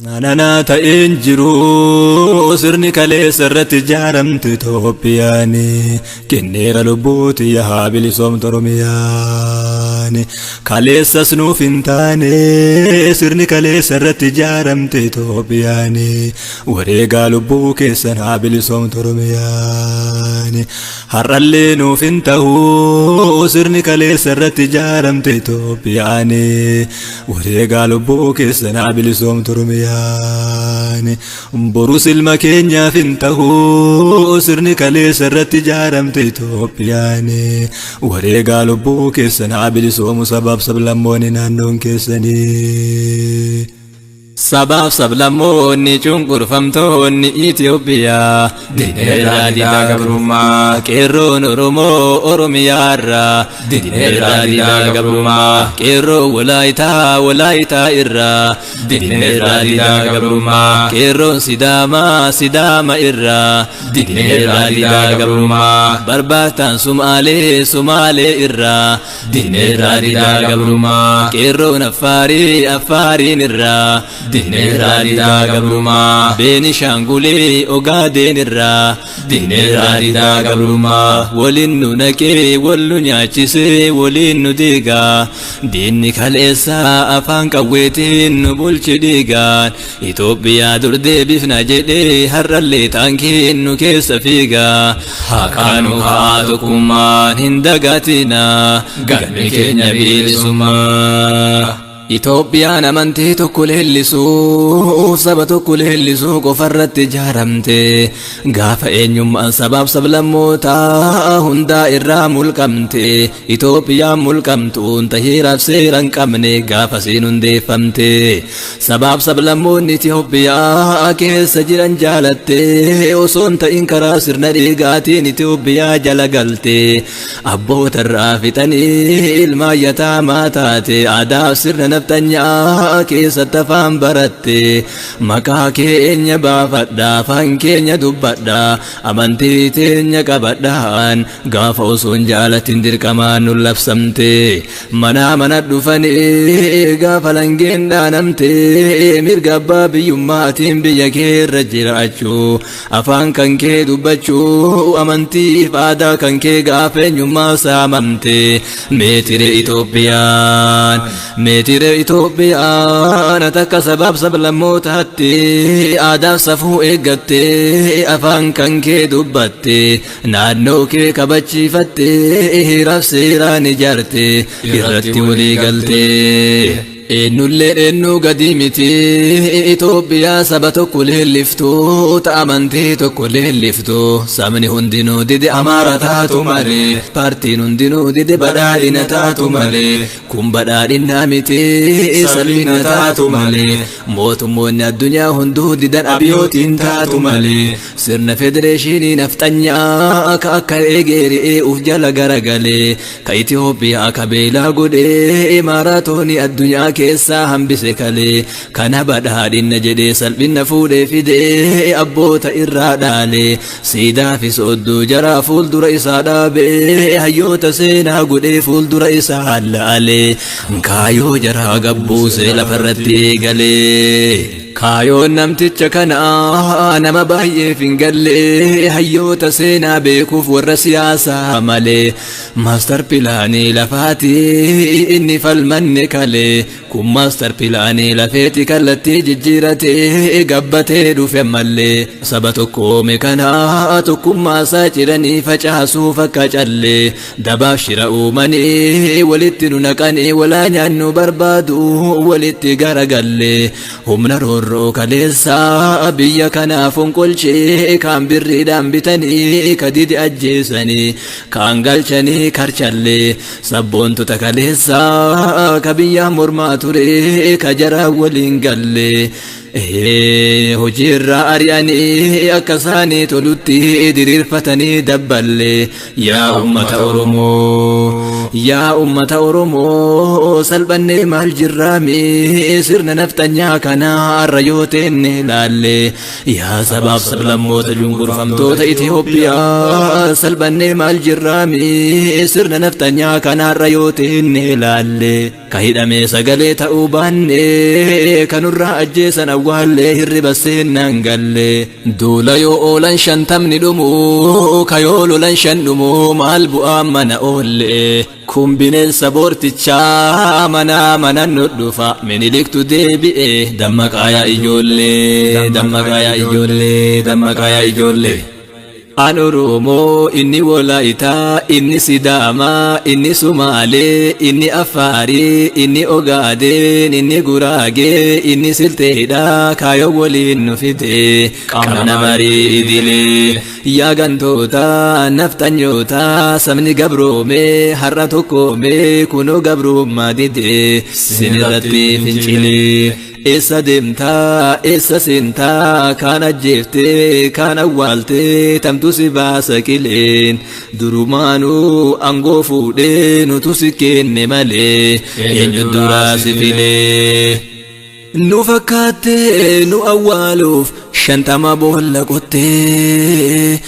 Nana ta injiru sirni kale sarratti jaaramte Itoophiyaani kenneera lubbuuti yaa bilisoomtu Oromiyaani kaleessas nuuf hin taane sirni kale sarratti jaaramte Itoophiyaani wareegaa lubbuu keessan haa bilisoomtu Oromiyaani har'allee nuuf hin ta'u sirni kale sarratti jaaramte Itoophiyaani wareegaa lubbuu keessan haa bilisoomtu Oromiyaani boru silma keenyaaf hin ta'u sirni kale sarratti jaaramte Itoophiyaani wareegaa lubbuu keessan haa bilisoomu sabaaf sablammoonni naannoon keessanii sabab sablammoonni cunqurfamtoonni Itoophiyaa dineerraa didaa gabrummaa qeerroon Oromoo Oromiyaarraa dineerraa didaa gabrummaa qeerroon Walaayitaa irraa dineerraa didaa gabrummaa qeerroon Sidaama irraa dineerraa didaa gabrummaa barbaataan Sumaalee irraa dineerraa didaa gabrummaa qeerroon Affaariin irraa dineerraa didaa gabrummaa Beenishaangulee Ogaadeen irraa dineerraa didaa gabrummaa waliin nu naqee wal nu nyaachisee waliin nu diigaa diinni kaleessaa afaan qawweetiin nu bulchi dhiigaan Itoophiyaa dur deebifna jedhee har'allee taankiin nu keessa fiigaa haqaanu haa tokkummaan hin dagatina galmi keenya bilisummaa Itoophiyaan amantii tokko leellisuu saba tokko leellisuu qofarratti ijaaramte gaafa eenyummaan sabaaf sablammootaa hundaa irraa mulqamte Itoophiyaan mulqamtuun tahiiraaf seera hin qabne gaafa siin hundeeffamte sabaaf sablammoonni Itoophiyaa keessa jiran jaalatte osoon ta'in karaa sirna dhiigaatiin Itoophiyaa jala galte abboota irraa fixanii ilmaayyataa maataate aadaaf sirna naftanyaa keessatti afaan baratte maqaa keenya baafadha afaan keenya dubbadha amantii teenya qabadhaan gaafa osoon jaalatin dirqamaan nu labsamte mana dhufanii gaafa langeen dhaanamte mirga abbaa biyyummaatiin biyya keerra jiraachuu afaan kan kee dubbachuu amantiif aadaa kan kee gaafa eenyummaa saamamte meetire Itoophiyaan takka sabaaf sablammootaatti aadaa safuu eeggatte afaan kan kee dubbatte naannoo kee kabachiifatte hiraaf seeraan ijaarte irratti walii galte eenyullee eenyu gadi miti Itoophiyaa saba tokko leelliftuu ta'amantii tokko leelliftuu sabni hundinuu dide Amaara taatu malee paartiin hundinuu dide badhaadhina taatu malee kun badhaadhinaa miti salphina taatu malee mootummoonni addunyaa hunduu didan abiyyootiin taatu malee sirna federeeshinii nafxanyaa akka eegeeree uf jala garagalee ka Itoophiyaa kabeelaa godhee maaraatoonii addunyaa keessaa hambise kalee kana badhaadhina jedhee salphina fuudhee fidee abboota irraa dhaalee siidaa fi soodduu jaraa fuuldura isaa dhaabee hayyoota seenaa godhee fuuldura isaa hallaalee kaayoo jaraa gabbuusee lafarratti eegalee kaayoon namticha kana nama baay'eef hin galle hayyoota seenaa beekuuf warra siyaasaa malee maastar pilaanii lafaati inni falmanne kalee kun maastar pilaanii lafeeti kallattii jijjiiratee gabbatee dhufe mallee saba tokkoome kana tokkummaasaa ciranii facaasuuf akka callee dabaaf shira uumanii walitti nu naqanii walaa nyaannu barbaadu walitti garagallee humna roorroo kaleessaa biyya kanaaf onqolchee kaan birriidhaan bitanii kadidi ajjeesanii kaan galchanii karchallee sabboontota kaleessaa ka biyya mormaa ture ka jaraa waliin gallee hojiirraa ari'anii akka isaanii tolutti diriirfatanii dabballee yaa ummata Oromoo yaa ummata Oromoo salphannee maal jirraami sirna naftanyaa kanaa arra yoo teenne laalle yaa sabaaf sablammoota cunqurfamtoota Itoophiyaa salphannee maal jirraami sirna naftanyaa kanaa arra yoo teenne laalle ka hidhamee sagalee ta'uu baanne kanurraa ajjeesan awwaallee hirriba seennaan galle duula yoo oolan shantamni dhumu ka yoo lolan shan dhumu maal bu'aa mana oolle kun bineensa boortichaa mana nu dhufa Miniliktu deebi'e dammaqaa yaa ijoollee dammaqaa yaa ijoollee dammaqaa yaa ijoollee an Oromoo inni Wolaayitaa inni Sidaamaa inni Sumaalee inni Affaarii inni Ogaadeen inni Guraagee inni Silteedha kaayoo waliin nu fide qabna marii idilee yaa gantoota naftanyoota sabni gabroomee har'a tokkoomee kunoo gabrummaa didee sinirratti fincilee essa deemtaa essa seentaa kaan ajjeeftee kaan awwaaltee tamtu si baasa qileen durumaanuu angoo fuudhee nutu si kenne malee eenyu duraa si filee nu fakkaattee nu awwaaluuf shantama boolla qottee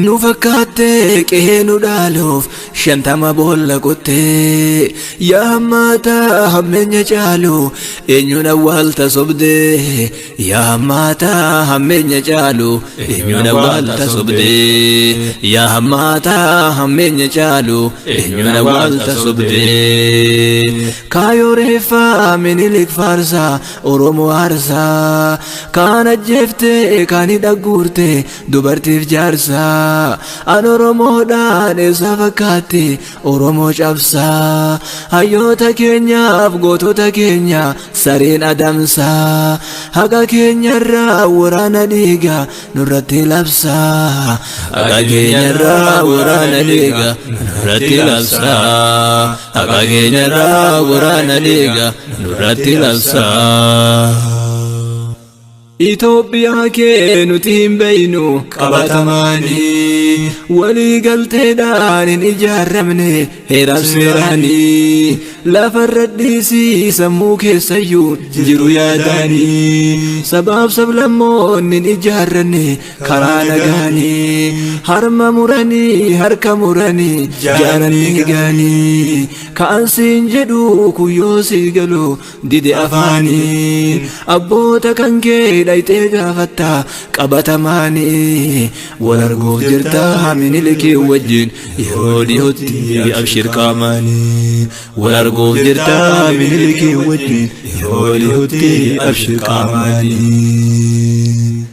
nu fakkaattee qe'ee nu dhaaluuf shantama boolla qottee yaa hammaataa hammeenya caalu eenyuun awwaalta sobdee yaa hammaataa hammeenya caalu eenyuun awwaalta sobdee yaa hammaataa hammeenya caalu eenyuun awwaalta sobdee kaayoo reeffaa Minilik faarsaa Oromoo aarsaa kaan ajjeeftee kaan hidhaguurtee dubartiif jaarsaa an Oromoodhaan eessa fakkaatti Oromoo cabsaa hayyoota keenyaaf gootota keenya sareen adamsaa haqa keenyarraa waraana dhiiga nurratti labsaa haqa keenyarraa waraana dhiiga nurratti labsaa haqa keenyarraa waraana dhiiga nurratti labsaa Itoophiyaa kee nuti hin beeynu qabatamaanii walii galteedhaan hin ijaaramne heeraaf seeraanii lafarra dhiisii sammuu keessayyuu jiru yaadaanii sabaaf sablammoonni hin ijaarranne karaa nagaanii harma muranii harka muranii jaaranii gaanii ka'ansiin jedhu kuyyoo sii galu dide afaanii abboota kan kee dhayxee gaafatta qabatamaanii wal arguuf jirta Minilikii wajjin yeroo dhiyootti abshir qaamaanii wal arguuf jirta Minilikii wajjin yeroo dhiyootti abshir qaamaanii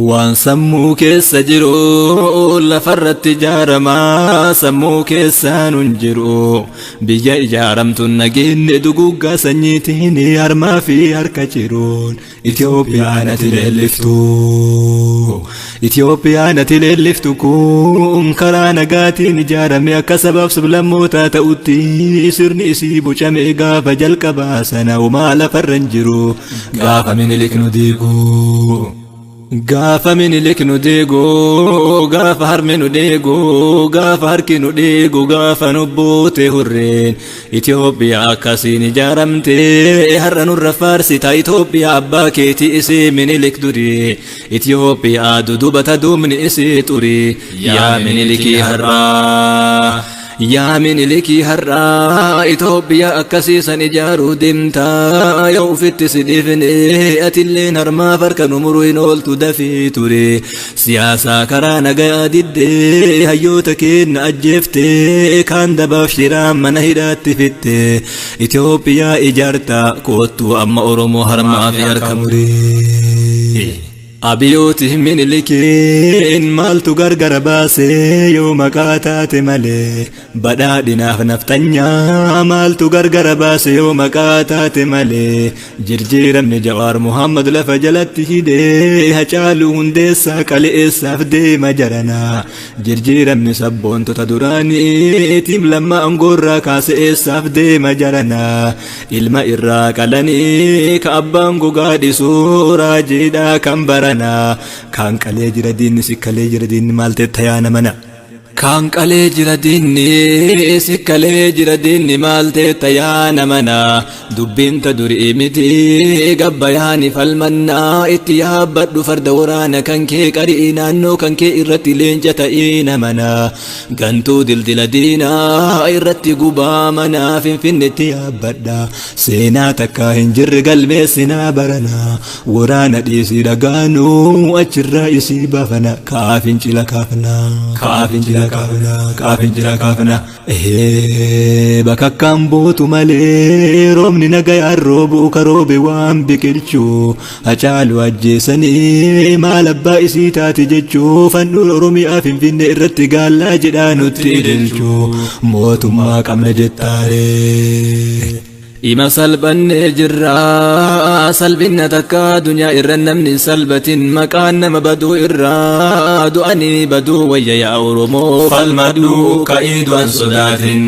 waan sammuu keessa jiru lafarratti ijaaramaa sammuu keessaan hin jiru biyya ijaaramtuun nageenye duguggaa sanyiitiin harmaa fi harka jiruun Itoophiyaan ati leelliftu Itoophiyaan ati leelliftu kun karaa nagaatiin ijaarame akka sabaaf sablammootaa ta'utti sirni isii bocame gaafa jalqabaa sana uumaa lafarra hin jiru gaafa Minilik nu diigu gaafa Minilik nu deego gaafa harme nu deego gaafa harki nu deego gaafa nu boote hurreen Itoophiyaa akkasiin ijaaramte har'a nurra faarsita Itoophiyaa abbaa keetii isii Minilik duri Itoophiyaa dudubata duubni isii xuri yaa Minilikii har'aa yaa Minilikii har'aa Itoophiyaa akkasiisan ijaaruu deemtaa yoo ufitti si dhiifne atilleen harmaaf harka nu muruu hin ooltu dafii ture siyaasaa karaa nagaa diddee hayyoota keenya ajjeeftee kaan dabaaf shiraan mana hidhaatti fitte Itoophiyaa ijaarta koottuu amma Oromoo harmaa fi harka muree Abiyooti Minilikiin maaltu gargar baasee yoo maqaa taate malee badhaadhinaaf naftanyaa maaltu gargar baasee yoo maqaa taate malee jirjiiramni Jawaar Muhammad lafa jalatti hidhee Hacaaluu Hundeessaa qaleessaaf deema jaranaa jirjiiramni sabboontota duraanii tiim lamma angoorraa kaaseessaaf deema jaranaa ilma irraa qalanii ka abbaan gogaa dhisuu raajiidhaa kan bara barana kan qalee jira diinni sikkalee jira diinni maal teetta yaa namana kan qalee jira diinni sikkalee jira diinni maal teetta yaa namana dubbinta durii miti gabbayaani falmannaa itti yaabbadhu farda waraana kan kee qarii naannoo kan kee irratti leenca ta'ii namana gantuu dildila diinaa irratti gubaa manaa finfinnetti yaabbadha seenaa takka hin jirre galmeessinaa barana waraana dhiisii dhagaanuu achirraa isii baafana kaafin cila kaafna kaafin cila kaafna bakakkaan bootu malee roobni nagayaan roobuu karoobe waan biqilchuu hacaalu ajjeesanii maal abbaa isii taati jechuu fannuun oromiyaa finfinne irratti gaallaa jedhaa nutti ililchuu mootummaa qabna jettaaree ima salbanne jirra salbinna takka dunyaa irra namni salbatin maqaan nama baduu irra du'anii baduu wayya yaa oromoo falmadhu ka'ii du'an sodaatin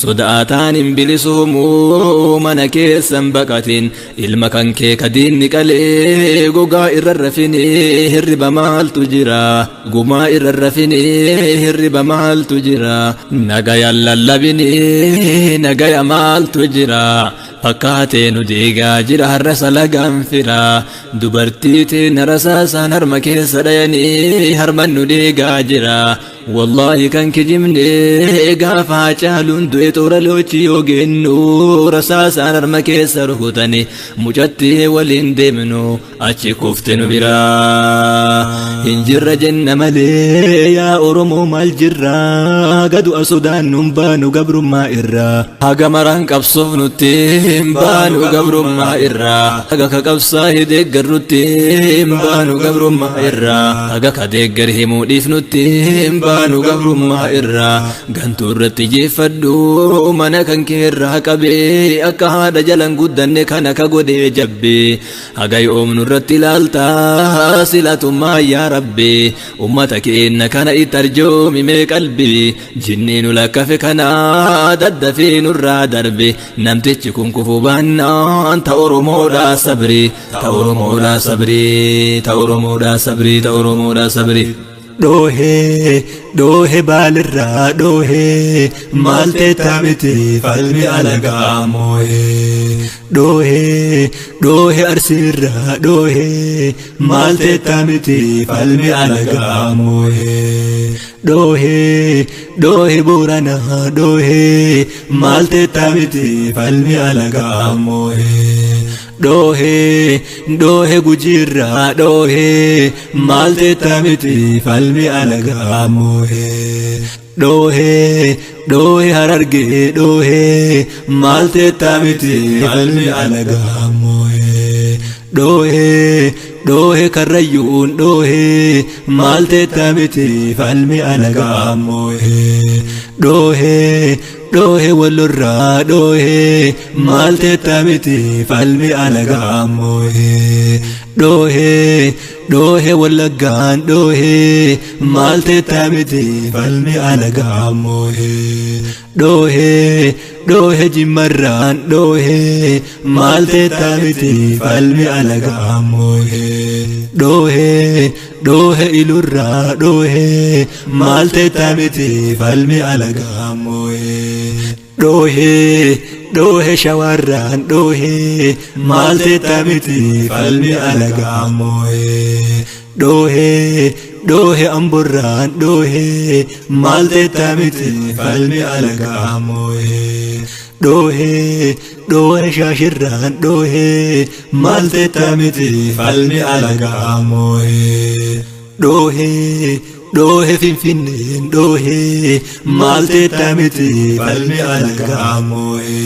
sodaataan hin bilisuumuu mana keessan baqatin ilma kan kee kadiinni qalee gogaa irra rafini hirriba maaltu jira gumaa irra rafini hirriba maaltu jira nagayaan lallabini nagaya maaltu jira fakkaatee nu deegaa jira har'a salagaan fira dubartii teena rasaasaan harma keessa dhayanii harman nu deegaa jira wallahi kan kijibne gaafa caaluun du'e toora loochi yoo gennu rasaasaan harma keessa rukutani mucatti waliin deemnu achi kufte nu bira hin jirra jenna malee yaa oromoo maal jirra gadu'a sodaan nun baanu gabrummaa irra haga maraan qabsoof nutti baanu gabrummaa irra haga ka qabsaa deeggarrutti baanu gabrummaa irra haga ka deeggar himuu dhiifnutti baanu gabrummaa irra gantuu irratti jeeffadhu mana kan kee irraa qabee akka haadha jalan guddanne kana ka godhee jabbe haga yoomnu irratti ilaalta silatummaa yaa rabbi ummata keenna kana itti arjoomime qalbi jinniinu lakkafe kana daddafee nurraa darbe namtichi kun kufuu baannaan ta oromoodha sabri ta oromoodha sabri ta oromoodha sabri ta oromoodha sabri doohe baalirraa doohe maal teettaa miti falmi alagaa moohe doohe arsiirraa doohe maal teettaa miti falmi alagaa moohe doohe booranaa doohe maal teettaa miti falmi alagaa moohe doohe gujiirraa doohe maal teettaa miti falmi alagaa moohe doohe harargee doohe maal teettaa miti falmi alagaa moohe doohe karrayyuun doohe maal teettaa miti falmi alagaa moohe doohe wallorraa doohe maal teettaa miti falmi alagaa moohe doohe wallaggaan doohe maal teettaa miti falmi alagaa moohe doohe jimmarraan doohe maal teettaa miti falmi alagaa moohe doohe ilurraa doohe maal teettaa miti falmi alagaa moohe doohe shawarraan doohe maal teettaa miti falmi alagaa moohe doohe amborraan doohe maal teettaa miti falmi alagaa moohe doohe shaashirraan doohe maal teettaa miti falmi alagaa moohe doohe finfinneen doohe maal teettaa miti falmi alagaa moohe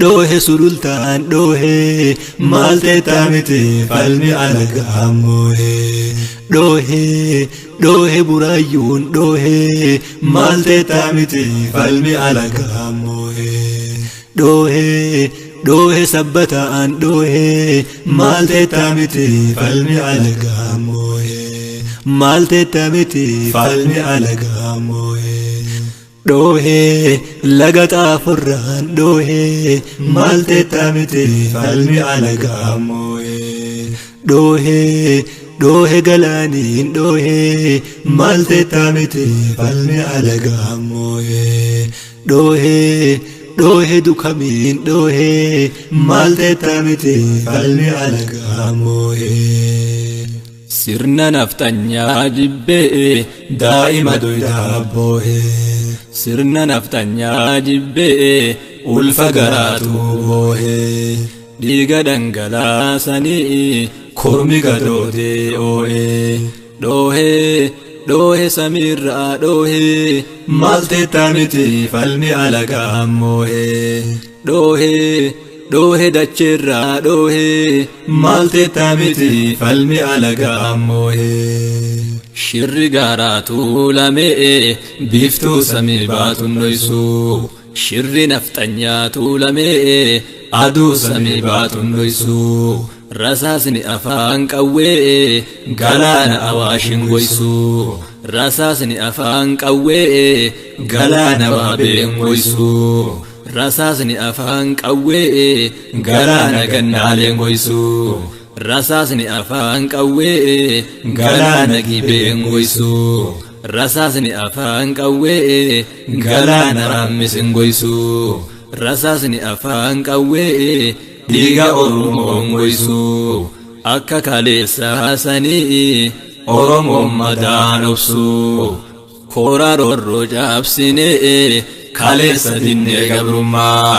doohe sulultaan doohe maal teettaa miti falmi alagaa moohe doohe buraayyuun doohe maal teettaa miti falmi alagaa moohe doohe sabbataan doohe maal teettaa miti falmi alagaa moohe maal teettaa miti falmi alagaa moohe doohe laga xaafurraan doohe maal teettaa miti falmi alagaa moohe dhoohe galaaniin maalte taamite falmi alagaa moo'ee dhoohe dukamiin maalte taamite falmi alagaa moo'ee sirna naftanyaa jibbee daa'ima doydaa boo'ee sirna naftanyaa jibbee ulfa garaatu boo'ee dhiiga dhangalaasanii kormi gadootee oo'ee dhoohe samiirraa maalte taamite falmi alagaa moo'ee dhoohe dacheerraa maalte taamite falmi alagaa moo'ee shirri gaaraatu lamee biiftuu samii baatun dhoysuu shirri naftanyaatu lamee aduu samii baatun dhoysuu rasaasni afaan qawwee galaana awaashin goysuu rasaasni afaan qawwee galaana waabeen goysuu rasaasni afaan qawwee galaana gannaaleen goysuu rasaasni afaan qawwee galaana gibeen goysuu rasaasni afaan qawwee galaana raammisin goysuu rasaasni afaan qawwee dhiiga oromoon goysuu akka kaleessaa sanii oromoon madaan obsuu kooraa roorroo cabsinee kaleessa dinnee gabrummaa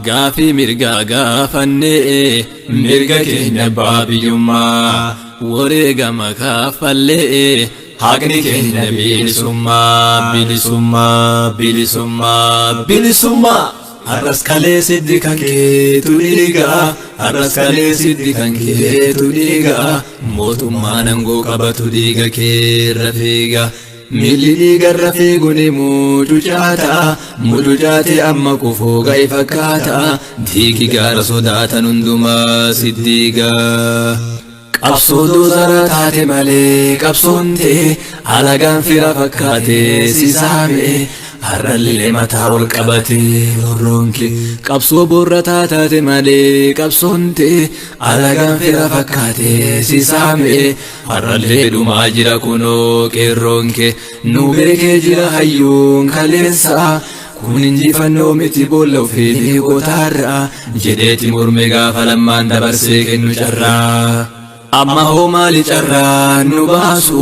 gaafii mirgaa gaafannee mirga keenya baabiyyummaa wareegama kaffallee haqni keenya bilisummaa har'as kalee siddi kan keetu dhiigaa har'as kalee siddi kan keetu dhiigaa mootummaan aangoo qabatu dhiiga keerra fiiga milli dhiigarra fiiguni mucucaate amma kufuu ga'e fakkaata dhiigi gaara sodaatan hundumaa siddiiga qabsoo doozara taate malee qabsoon ta'e alagaan fira fakkaate si saame har'allee mataa ol qabate horroonke qabsoo boorrataa taate malee qabsoon ta'e alagaan fira fakkaate si saame har'allee dhumaa jira kunoo qeerroonke nu beekee jira hayyuun kaleessa kun injifannoo miti boolla ofii gootaarra jedheeti morme gaafa lammaan dabarsee kennu carraa amma hoo maali carraa nu baasu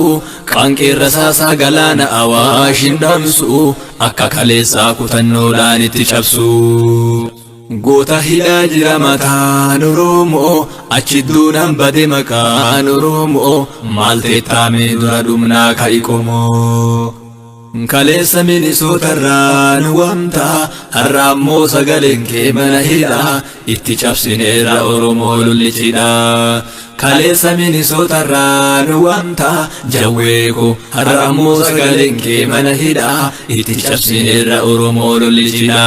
qaanqeen rasaasaa galaana awaashin dhamsu akka kaleessaa kutannoodhaan itti cabsu goota hidhaa jira mataan oromoo achi duunaan bade maqaan oromoo maalte taame dura dhumnaa ka'i qomoo kaleessa minisootarraa nu waamta har'a ammoo sagaleen kee mana hidhaa itti cabsineerra oromoo lullichidha kaleessa minisootarraa nu waamta jawweeko har'a ammoo sagaleen kee mana hidhaa itti cabsineerra oromoo lullichidha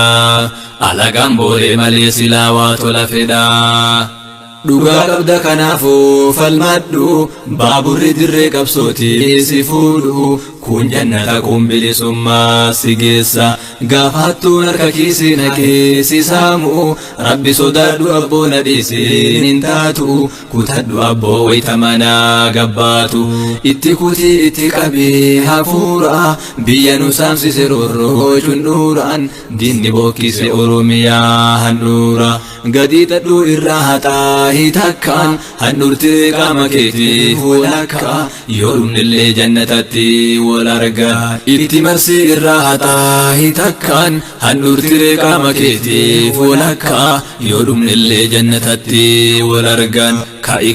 alagaan booree malee silaa waa tola fedha dhugaa qabda kanaafuu falmadhu baaburri dirree qabsootii si fuudhu kun jannata kun bilisummaa si geessa gaafattuun harka kiisii naqee si saamu rabbi sodaadhu abboo na dhiisiin hin taatu kutadhu abboo wayita manaa gabbaatu itti kutii itti qabee hafuura biyya nu saamsise roorroo cundhuuraan diinni bookkise oromiyaa handhuura gadii tadhuu irraa haxaa hitakkaan handhurtee qaama keetiif walakka yoo dhumnillee jannatatti wal arga itti marsii irraa haxaa hitakkaan handhurtee qaama keetiif walakka yoo dhumnillee jannatatti wal argan ka'i